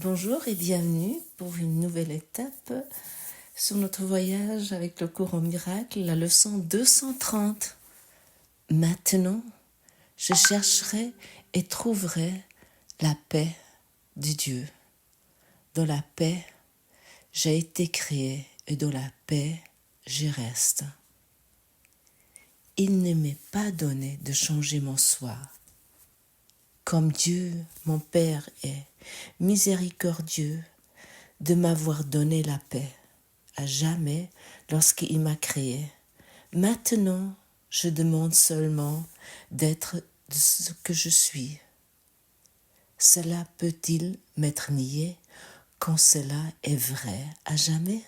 Bonjour et bienvenue pour une nouvelle étape sur notre voyage avec le cours au miracle, la leçon 230. Maintenant, je chercherai et trouverai la paix de Dieu. Dans la paix, j'ai été créé et dans la paix, j'y reste. Il ne m'est pas donné de changer mon soi. Comme Dieu, mon Père, est miséricordieux de m'avoir donné la paix à jamais lorsqu'il m'a créé. Maintenant, je demande seulement d'être ce que je suis. Cela peut-il m'être nié quand cela est vrai à jamais?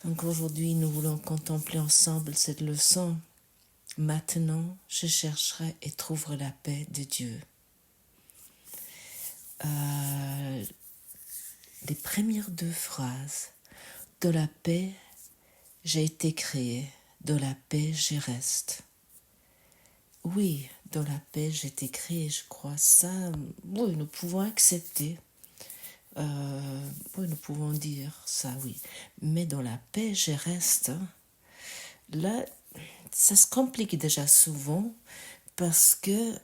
Donc aujourd'hui, nous voulons contempler ensemble cette leçon. Maintenant, je chercherai et trouverai la paix de Dieu. Les premières deux phrases. De la paix, j'ai été créé. De la paix, j'y reste. Oui, dans la paix, j'ai été créé, je crois. Ça, oui, nous pouvons accepter. Oui, nous pouvons dire ça, oui. Mais dans la paix, je reste. Là, ça se complique déjà souvent parce que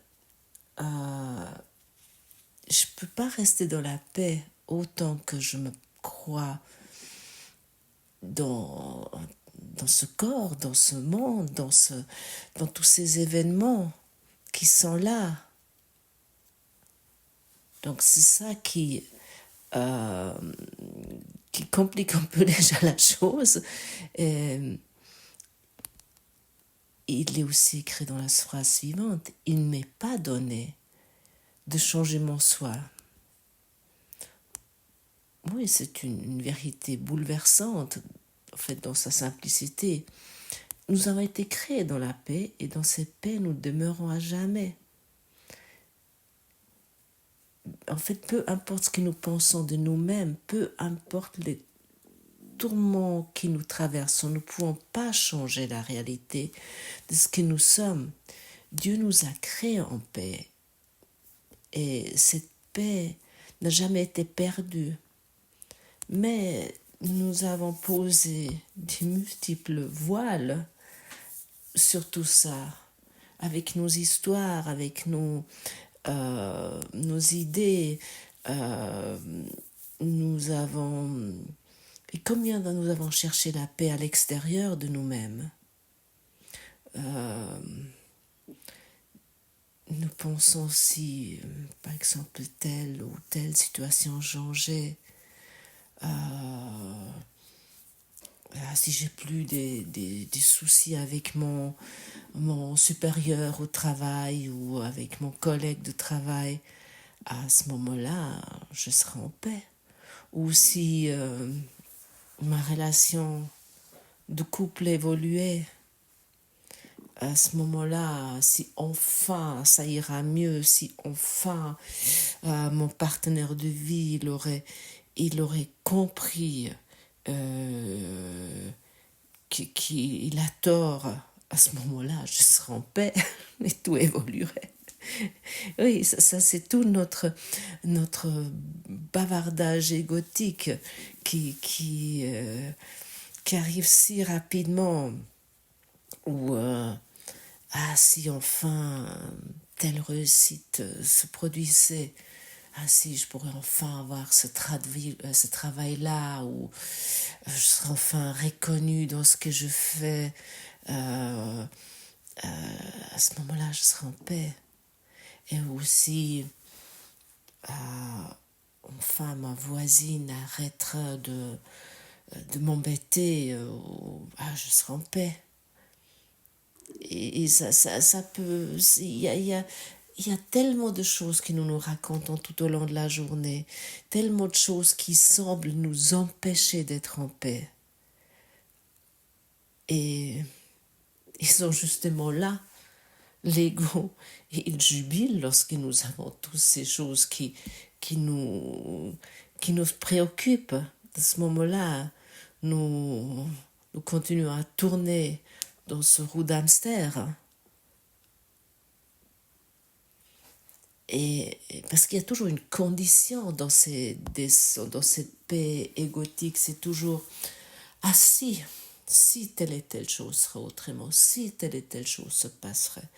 je peux pas rester dans la paix autant que je me crois dans, dans ce corps, dans ce monde, dans tous ces événements qui sont là. Donc c'est ça qui complique un peu déjà la chose. Et il est aussi écrit dans la phrase suivante, il ne m'est pas donné de changer mon soi. Oui, c'est une vérité bouleversante, en fait, dans sa simplicité. Nous avons été créés dans la paix et dans cette paix, nous demeurons à jamais. En fait, peu importe ce que nous pensons de nous-mêmes, peu importe les tourments qui nous traversent, nous ne pouvons pas changer la réalité de ce que nous sommes. Dieu nous a créés en paix et cette paix n'a jamais été perdue. Mais nous avons posé de multiples voiles sur tout ça, avec nos histoires, avec nos idées. Nous avons... Et combien nous avons cherché la paix à l'extérieur de nous-mêmes. Nous pensons si, par exemple, telle ou telle situation changeait. Si j'ai plus des soucis avec mon supérieur au travail ou avec mon collègue de travail, à ce moment-là, je serai en paix. Ou si ma relation de couple évoluait, à ce moment-là, si enfin ça ira mieux, si enfin mon partenaire de vie, il aurait compris qu'il a tort, à ce moment-là, je serai en paix et tout évoluerait. Oui, ça c'est tout notre bavardage égotique qui arrive si rapidement. Ou si enfin telle réussite se produisait, si je pourrais enfin avoir ce travail-là, ou je serais enfin reconnue dans ce que je fais, à ce moment-là, je serai en paix. Et aussi, enfin, ma voisine arrêtera de m'embêter, je serai en paix. Et ça peut... Il y a tellement de choses que nous nous racontons tout au long de la journée, tellement de choses qui semblent nous empêcher d'être en paix. Et ils sont justement là. L'ego, il jubile lorsque nous avons toutes ces choses qui nous préoccupent. À ce moment-là, nous continuons à tourner dans ce roue d'hamster. Parce qu'il y a toujours une condition dans dans cette paix égotique, c'est toujours ah si telle et telle chose serait autrement, si telle et telle chose se passerait.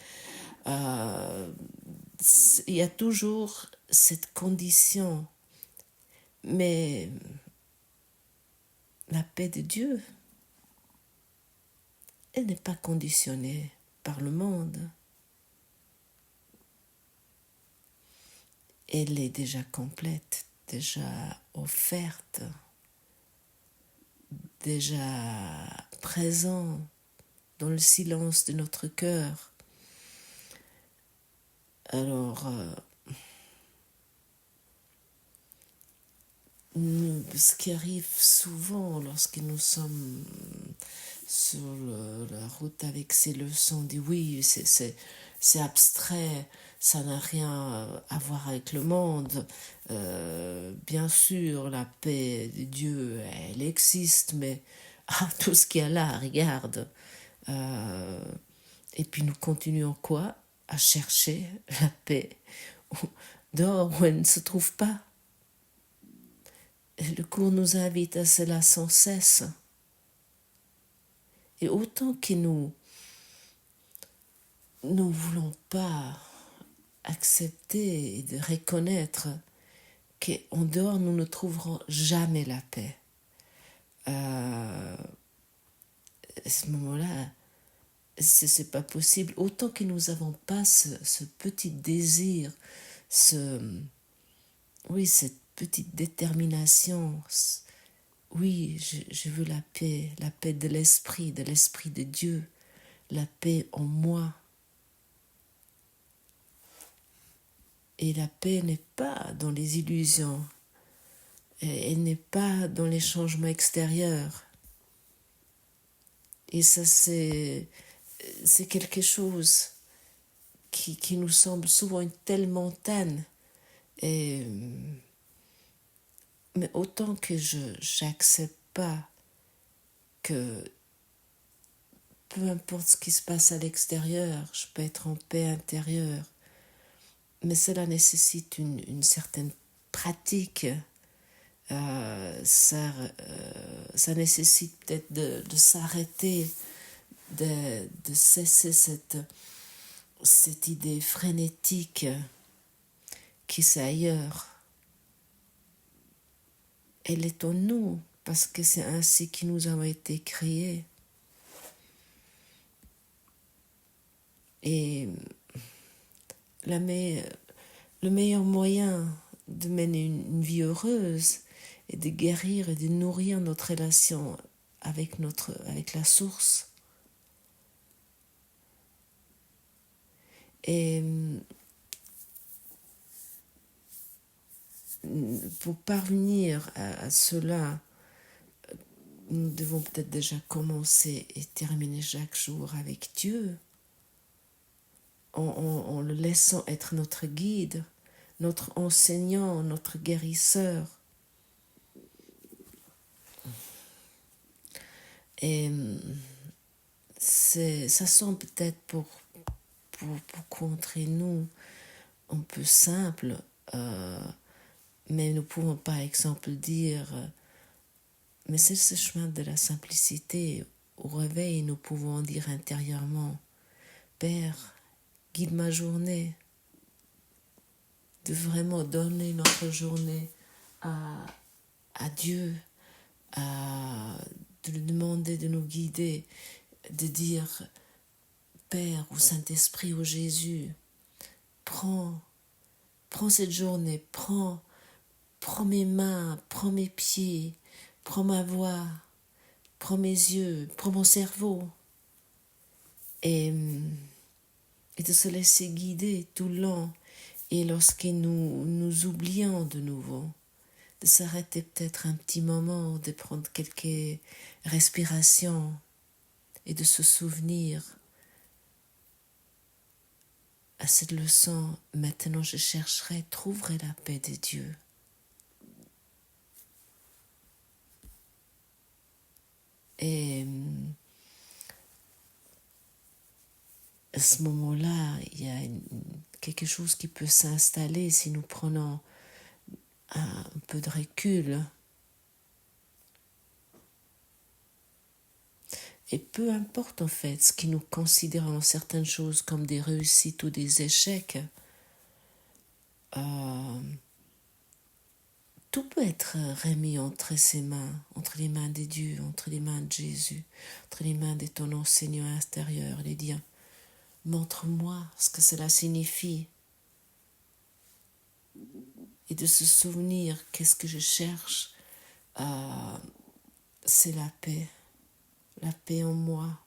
Il y a toujours cette condition, mais la paix de Dieu, elle n'est pas conditionnée par le monde. Elle est déjà complète, déjà offerte, déjà présente dans le silence de notre cœur. Alors, ce qui arrive souvent lorsque nous sommes sur la route avec ces leçons, on dit oui, c'est abstrait, ça n'a rien à voir avec le monde. Bien sûr, la paix de Dieu, elle existe, mais tout ce qu'il y a là, regarde. Et puis nous continuons quoi? À chercher la paix dehors où elle ne se trouve pas. Et le cours nous invite à cela sans cesse. Et autant que nous ne voulons pas accepter et de reconnaître qu'en dehors nous ne trouverons jamais la paix. À ce moment-là, c'est pas possible. Autant que nous n'avons pas ce petit désir, cette petite détermination. Oui, je veux la paix de l'esprit de Dieu, la paix en moi. Et la paix n'est pas dans les illusions, elle n'est pas dans les changements extérieurs. Et ça, c'est quelque chose qui nous semble souvent une telle montagne. Mais autant que je n'accepte pas que peu importe ce qui se passe à l'extérieur, je peux être en paix intérieure. Mais cela nécessite une certaine pratique. Ça nécessite peut-être de s'arrêter, de cesser cette idée frénétique qui c'est ailleurs. Elle est en nous, parce que c'est ainsi que nous avons été créés. Et le meilleur moyen de mener une vie heureuse est de guérir et de nourrir notre relation avec la source. Et pour parvenir à cela, nous devons peut-être déjà commencer et terminer chaque jour avec Dieu, en le laissant être notre guide, notre enseignant, notre guérisseur. Et ça semble peut-être pour contre nous un peu simple, mais nous pouvons par exemple dire, mais c'est ce chemin de la simplicité. Au réveil, nous pouvons dire intérieurement, Père, guide ma journée, de vraiment donner notre journée à Dieu, de lui demander de nous guider, de dire, Père ou Saint-Esprit ou Jésus, prends cette journée, prends mes mains, prends mes pieds, prends ma voix, prends mes yeux, prends mon cerveau. Et de se laisser guider tout le long. Et lorsque nous oublions de nouveau, de s'arrêter peut-être un petit moment, de prendre quelques respirations et de se souvenir à cette leçon, maintenant je chercherai, trouverai la paix de Dieu. Et à ce moment-là, il y a quelque chose qui peut s'installer si nous prenons un peu de recul. Et peu importe en fait ce que nous considérons certaines choses comme des réussites ou des échecs, tout peut être remis entre ses mains, entre les mains de Dieu, entre les mains de Jésus, entre les mains de ton enseignant intérieur, et dire montre-moi ce que cela signifie. Et de se souvenir qu'est-ce que je cherche, c'est la paix en moi,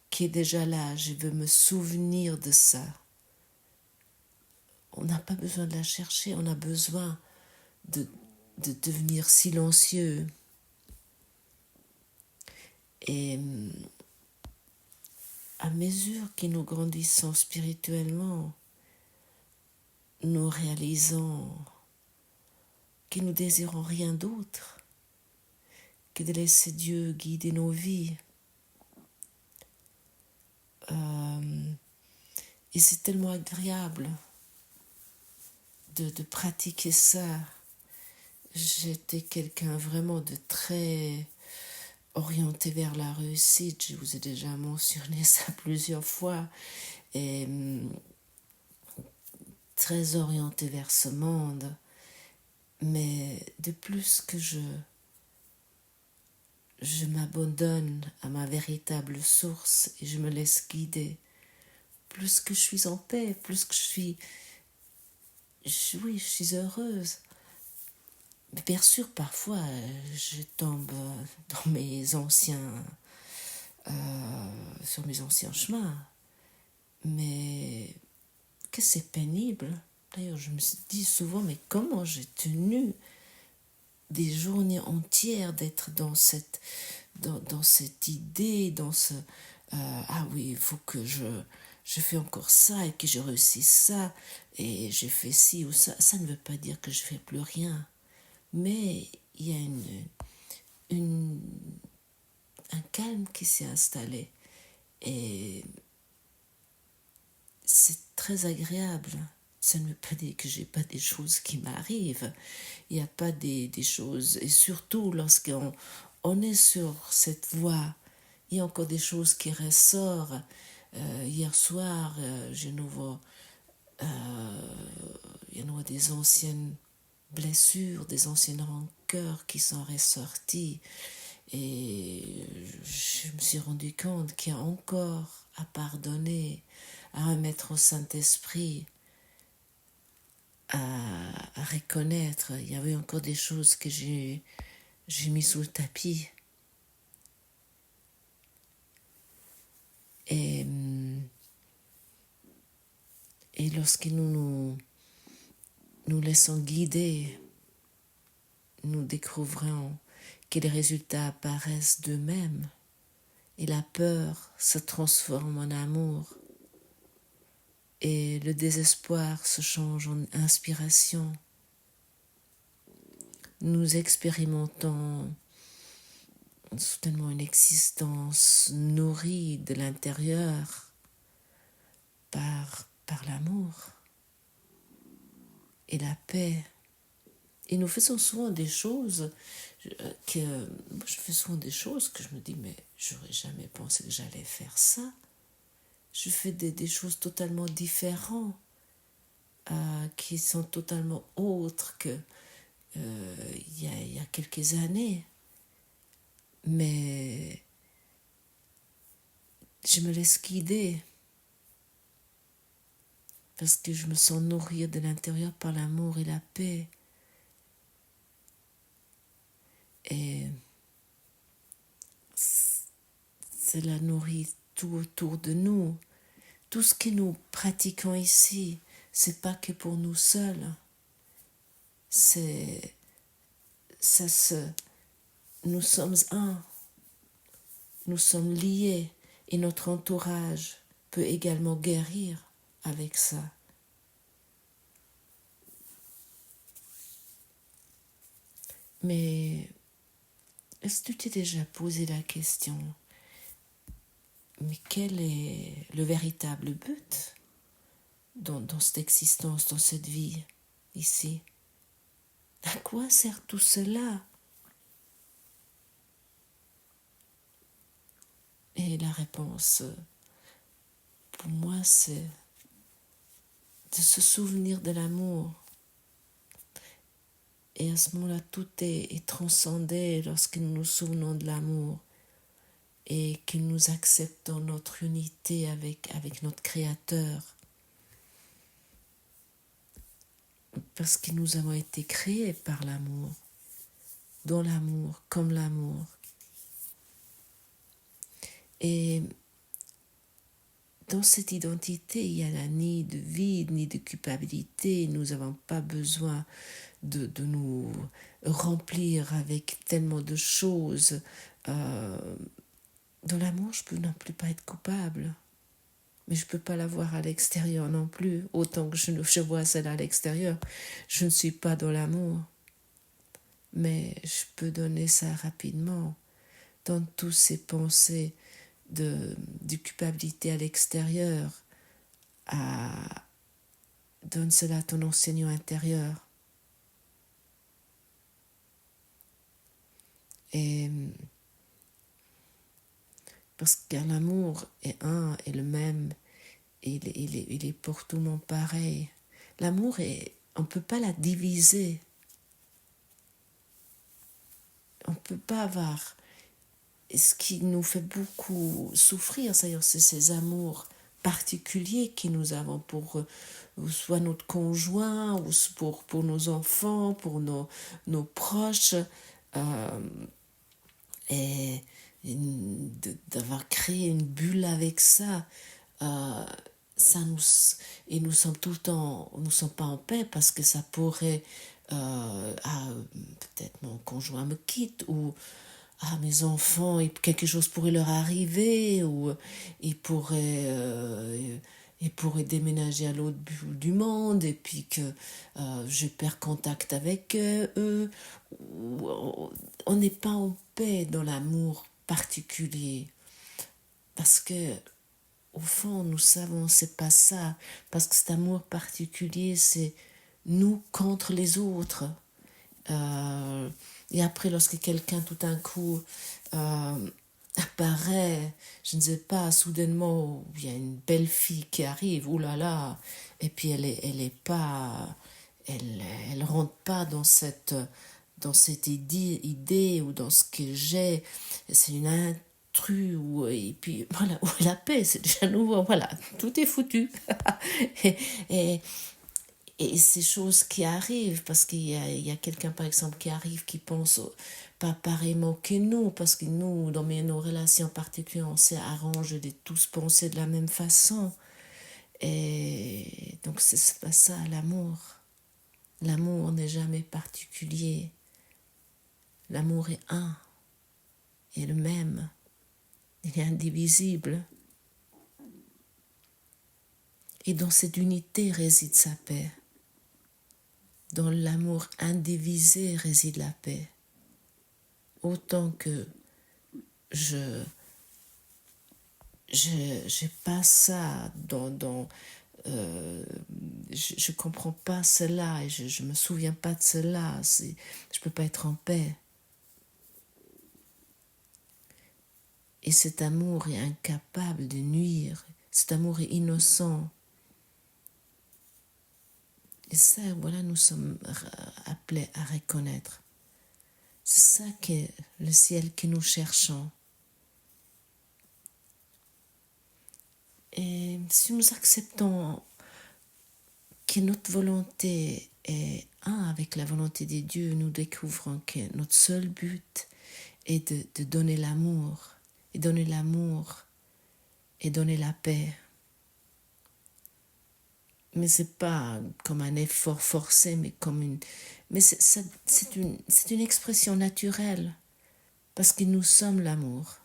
qui est déjà là. Je veux me souvenir de ça. On n'a pas besoin de la chercher, on a besoin de devenir silencieux. Et à mesure que nous grandissons spirituellement, nous réalisons que nous désirons rien d'autre que de laisser Dieu guider nos vies. Et c'est tellement agréable de pratiquer ça. J'étais quelqu'un vraiment de très orienté vers la réussite. Je vous ai déjà mentionné ça plusieurs fois. Et très orienté vers ce monde. Mais de plus que je m'abandonne à ma véritable source et je me laisse guider, plus que je suis en paix, plus que je suis heureuse. Mais bien sûr, parfois, je tombe dans sur mes anciens chemins, mais que c'est pénible. D'ailleurs, je me dis souvent, mais comment j'ai tenu des journées entières d'être dans cette idée, dans ce ah oui, il faut que je fais encore ça et que je réussis ça et j'ai fait ci ou ça. Ça ne veut pas dire que je fais plus rien, mais il y a un calme qui s'est installé et c'est très agréable. Ça ne veut pas dire que j'ai pas des choses qui m'arrivent. Il n'y a pas des choses, et surtout lorsqu'on est sur cette voie, il y a encore des choses qui ressortent. Hier il y a des anciennes blessures, des anciennes rancœurs qui sont ressorties. Et je me suis rendu compte qu'il y a encore à pardonner, à remettre au Saint-Esprit, à reconnaître. Il y avait encore des choses que j'ai mis sous le tapis. Et lorsque nous laissons guider, nous découvrons que les résultats apparaissent d'eux-mêmes et la peur se transforme en amour et le désespoir se change en inspiration. Nous expérimentons soudainement une existence nourrie de l'intérieur par l'amour et la paix. Et nous faisons souvent des choses que je me dis, mais j'aurais jamais pensé que j'allais faire ça. Je fais des choses totalement différentes, qui sont totalement autres que il y a quelques années. Mais je me laisse guider parce que je me sens nourrir de l'intérieur par l'amour et la paix. Et cela nourrit tout autour de nous. Tout ce que nous pratiquons ici, c'est pas que pour nous seuls. Nous sommes un. Nous sommes liés et notre entourage peut également guérir avec ça. Mais est-ce que tu t'es déjà posé la question, mais quel est le véritable but dans cette existence, dans cette vie, ici. À quoi sert tout cela? Et la réponse, pour moi, c'est de se souvenir de l'amour. Et à ce moment-là, tout est transcendé lorsque nous nous souvenons de l'amour et que nous acceptons notre unité avec notre Créateur. Parce que nous avons été créés par l'amour, dans l'amour, comme l'amour. Et dans cette identité, il n'y a ni de vide, ni de culpabilité. Nous n'avons pas besoin de nous remplir avec tellement de choses. Dans l'amour, je ne peux non plus pas être coupable. Mais je ne peux pas l'avoir à l'extérieur non plus. Autant que je vois cela à l'extérieur, je ne suis pas dans l'amour. Mais je peux donner ça rapidement. Dans toutes ces pensées de culpabilité à l'extérieur, donne cela à ton enseignant intérieur. Et parce qu'un amour est un et le même, il est pour tout le monde pareil. L'amour, on ne peut pas la diviser. On ne peut pas avoir... Ce qui nous fait beaucoup souffrir, c'est ces amours particuliers que nous avons pour soit notre conjoint, ou pour nos enfants, pour nos proches, et d'avoir créé une bulle avec ça, et nous sommes tout le temps, nous ne sommes pas en paix parce que ça pourrait, peut-être mon conjoint me quitte, ou mes enfants, quelque chose pourrait leur arriver, ou ils pourraient déménager à l'autre bout du monde, et puis que je perds contact avec eux. On n'est pas en paix dans l'amour particulier, parce que au fond nous savons c'est pas ça, parce que cet amour particulier c'est nous contre les autres. Et après, lorsque quelqu'un tout d'un coup apparaît, je ne sais pas, soudainement, il y a une belle fille qui arrive, oulala, et puis elle rentre pas dans cette idée ou dans ce que j'ai, c'est une intrus, et puis voilà, où est la paix, c'est déjà nouveau, voilà, tout est foutu. et, et ces choses qui arrivent, parce qu'il y a quelqu'un par exemple qui arrive qui pense pas pareillement que nous, parce que nous, dans nos relations particulières, on s'est arrangé de tous penser de la même façon. Et donc c'est pas ça l'amour. L'amour n'est jamais particulier. L'amour est un et le même. Il est indivisible. Et dans cette unité réside sa paix. Dans l'amour indivisé réside la paix. Autant que je pas ça je comprends pas cela, et je me souviens pas de cela, je peux pas être en paix. Et cet amour est incapable de nuire, cet amour est innocent. Et ça, voilà, nous sommes appelés à reconnaître. C'est ça qu'est le ciel que nous cherchons. Et si nous acceptons que notre volonté est un avec la volonté de Dieu, nous découvrons que notre seul but est de donner l'amour, et donner l'amour, et donner la paix. Mais c'est pas comme un effort forcé, mais c'est une expression naturelle, parce que nous sommes l'amour.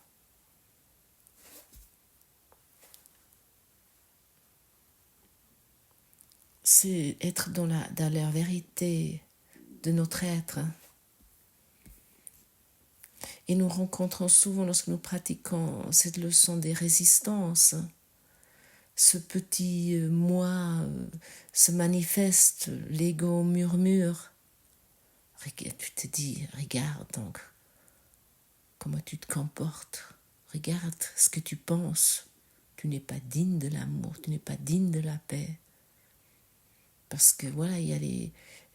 C'est être dans la vérité de notre être. Et nous rencontrons souvent, lorsque nous pratiquons cette leçon des résistances, ce petit moi se manifeste, l'ego murmure. Tu te dis, regarde donc comment tu te comportes, regarde ce que tu penses. Tu n'es pas digne de l'amour, tu n'es pas digne de la paix. Parce que voilà, il y a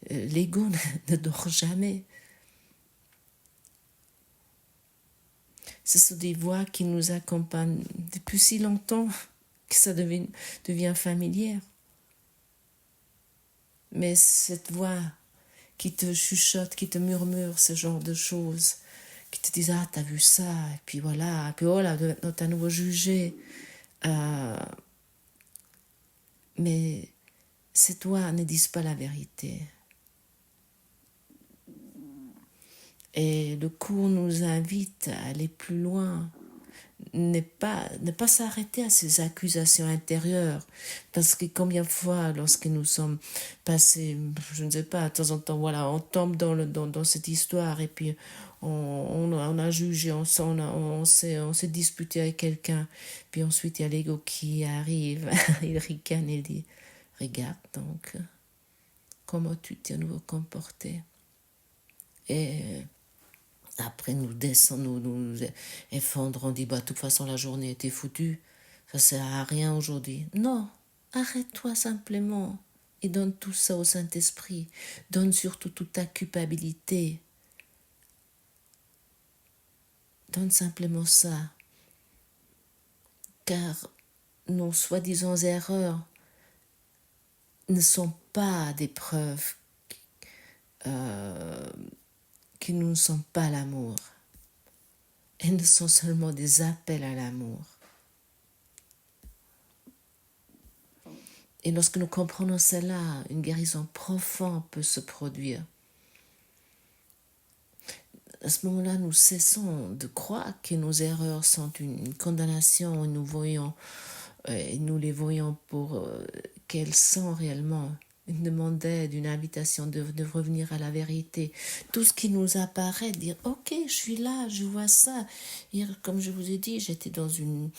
l'ego ne dort jamais. Ce sont des voix qui nous accompagnent depuis si longtemps que ça devient familière. Mais cette voix qui te chuchote, qui te murmure ce genre de choses, qui te disent « Ah, t'as vu ça ?» et puis voilà, et puis oh là, maintenant t'as à nouveau jugé. Mais ces voix ne disent pas la vérité. Et le cours nous invite à aller plus loin, ne pas s'arrêter à ces accusations intérieures. Parce que combien de fois, lorsque nous sommes passés, je ne sais pas, de temps en temps, voilà, on tombe dans cette histoire et puis on a jugé, on s'est disputé avec quelqu'un, puis ensuite il y a l'ego qui arrive, il ricane et dit, regarde donc, comment tu t'es à nouveau comporté. Et après, nous descendons, nous effondrons, on dit, bah, de toute façon, la journée était foutue, ça sert à rien aujourd'hui. Non, arrête-toi simplement et donne tout ça au Saint-Esprit. Donne surtout toute ta culpabilité. Donne simplement ça. Car nos soi-disant erreurs ne sont pas des preuves que nous ne sommes pas l'amour. Elles ne sont seulement des appels à l'amour. Et lorsque nous comprenons cela, une guérison profonde peut se produire. À ce moment-là, nous cessons de croire que nos erreurs sont une condamnation et nous les voyons pour qu'elles sont réellement. Une demande d'aide, une invitation de revenir à la vérité. Tout ce qui nous apparaît, dire « Ok, je suis là, je vois ça. » Hier, comme je vous ai dit, j'étais dans une...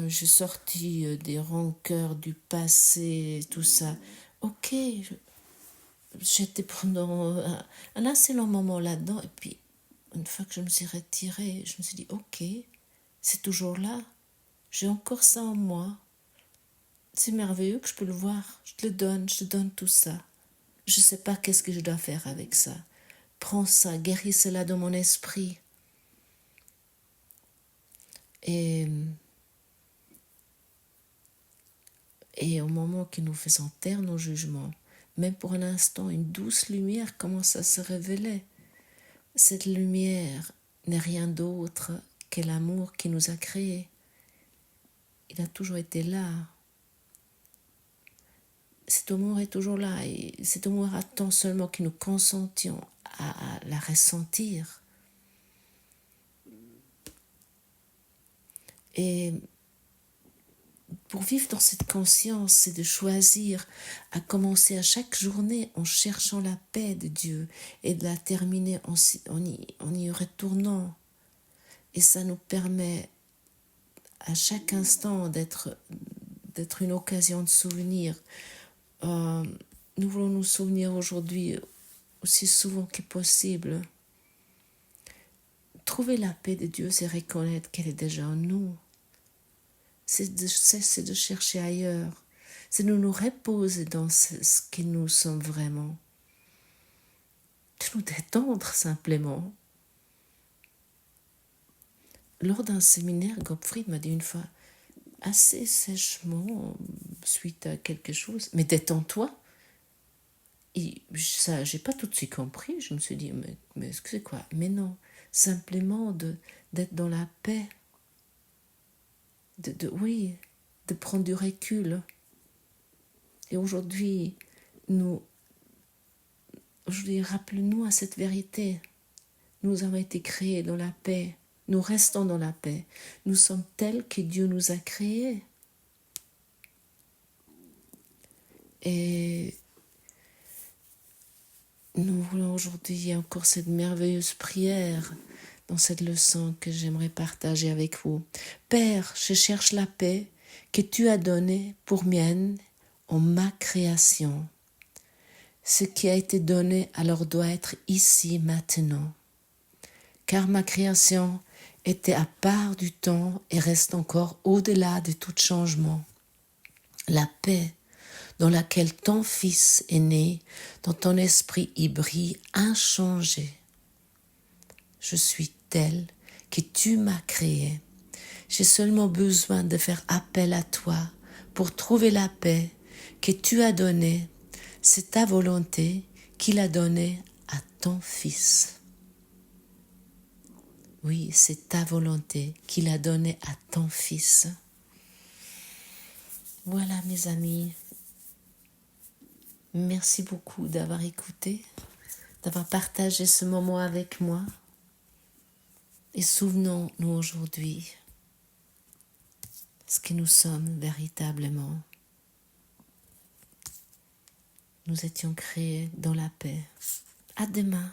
j'ai sorti des rancœurs du passé, tout ça. Ok, j'étais pendant un assez long moment là-dedans. Et puis, une fois que je me suis retirée, je me suis dit « Ok, c'est toujours là. J'ai encore ça en moi. » C'est merveilleux que je peux le voir. Je te donne tout ça. Je ne sais pas qu'est-ce que je dois faire avec ça. Prends ça, guéris cela dans mon esprit. Et au moment que nous faisons taire nos jugements, même pour un instant, une douce lumière commence à se révéler. Cette lumière n'est rien d'autre que l'amour qui nous a créés. Il a toujours été là. Cet amour est toujours là et cet amour attend seulement que nous consentions à la ressentir. Et pour vivre dans cette conscience, c'est de choisir à commencer à chaque journée en cherchant la paix de Dieu et de la terminer en y retournant. Et ça nous permet à chaque instant d'être une occasion de souvenir. Nous voulons nous souvenir aujourd'hui aussi souvent que possible. Trouver la paix de Dieu, c'est reconnaître qu'elle est déjà en nous. C'est de cesser de chercher ailleurs. C'est de nous reposer dans ce que nous sommes vraiment. De nous détendre simplement. Lors d'un séminaire, Gottfried m'a dit une fois, assez sèchement, suite à quelque chose, mais détends-toi. Et ça, j'ai pas tout de suite compris. Je me suis dit, mais c'est quoi? Mais non, simplement d'être dans la paix. Oui, de prendre du recul. Et aujourd'hui, rappelons-nous à cette vérité. Nous avons été créés dans la paix. Nous restons dans la paix. Nous sommes tels que Dieu nous a créés. Et nous voulons aujourd'hui encore cette merveilleuse prière dans cette leçon que j'aimerais partager avec vous. Père, je cherche la paix que tu as donné pour mienne en ma création. Ce qui a été donné alors doit être ici maintenant, car ma création était à part du temps et reste encore au-delà de tout changement. La paix dans laquelle ton Fils est né, dont ton esprit y brille inchangé. Je suis tel que tu m'as créé. J'ai seulement besoin de faire appel à toi pour trouver la paix que tu as donnée. C'est ta volonté qu'il a donnée à ton Fils. Oui, c'est ta volonté qu'il a donnée à ton Fils. Voilà mes amis. Merci beaucoup d'avoir écouté, d'avoir partagé ce moment avec moi. Et souvenons-nous aujourd'hui ce que nous sommes véritablement. Nous étions créés dans la paix. À demain.